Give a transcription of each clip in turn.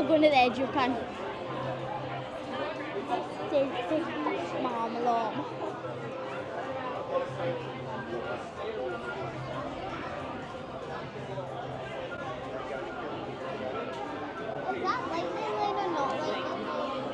we're going to the edge, you can see Mom alone. Is that lightning lane or not lightning lane?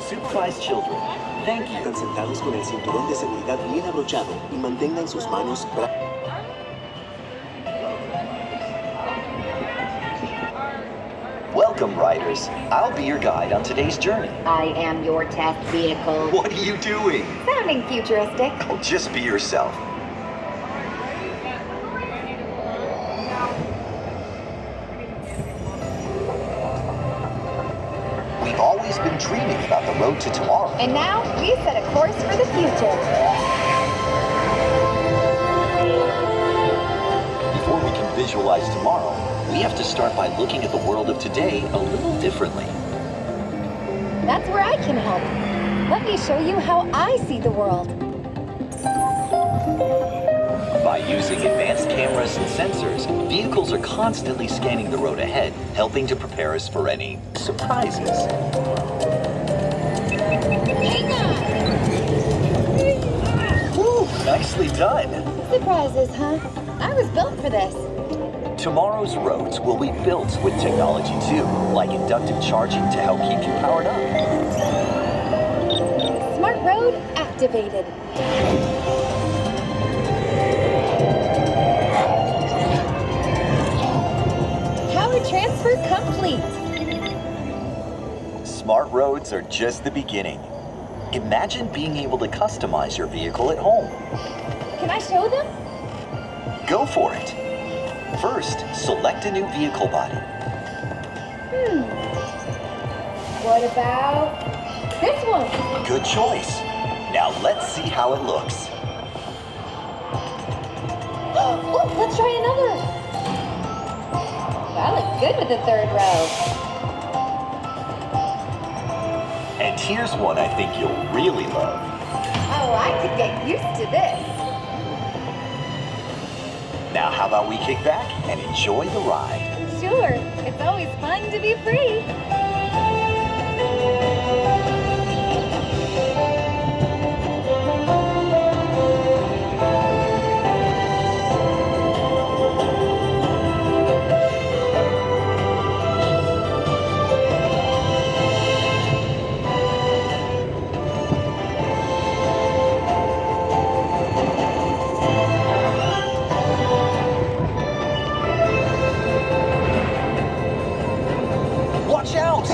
Supervised children, thank you. Están sentados con el cinturón de seguridad bien abrochado y mantengan sus manos. Welcome, riders. I'll be your guide on today's journey. I am your test vehicle. What are you doing? Sounding futuristic. Oh, just be yourself. We've always been dreaming about the road to tomorrow. And now we set a course for the future. Before we can visualize tomorrow, we have to start by looking at the world of today a little differently. That's where I can help. Let me show you how I see the world. By using advanced cameras and sensors, vehicles are constantly scanning the road ahead, helping to prepare us for any surprises. Woo, nicely done. Surprises, huh? I was built for this. Tomorrow's roads will be built with technology too, like inductive charging to help keep you powered up. Smart road activated. Power transfer complete. Smart roads are just the beginning. Imagine being able to customize your vehicle at home. Can I show them? Go for it. First, select a new vehicle body. What about this one? Good choice. Now let's see how it looks. Oh, let's try another. That looks good with the third row. And here's one I think you'll really love. Oh, I could get used to this. Now how about we kick back and enjoy the ride? Sure, it's always fun to be free. Watch out! I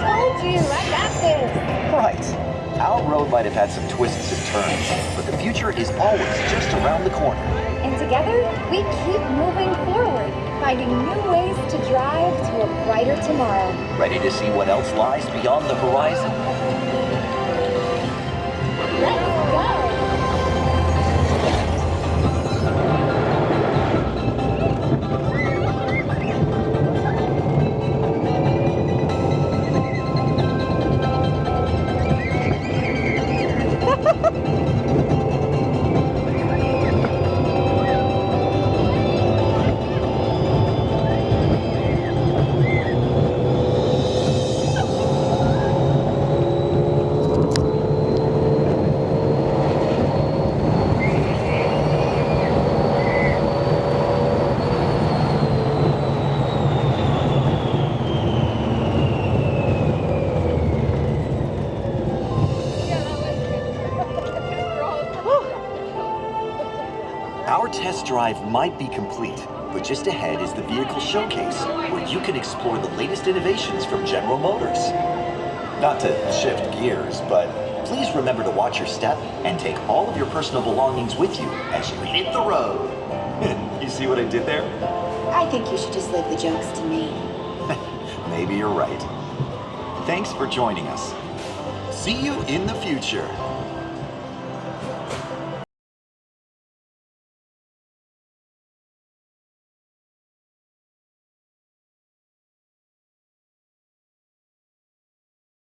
told you, I got this. Right. Our road might have had some twists and turns, but the future is always just around the corner. And together, we keep moving forward, finding new ways to drive to a brighter tomorrow. Ready to see what else lies beyond the horizon? Let's go! Our test drive might be complete, but just ahead is the vehicle showcase, where you can explore the latest innovations from General Motors. Not to shift gears, but please remember to watch your step and take all of your personal belongings with you as you hit the road. You see what I did there? I think you should just leave the jokes to me. Maybe you're right. Thanks for joining us. See you in the future.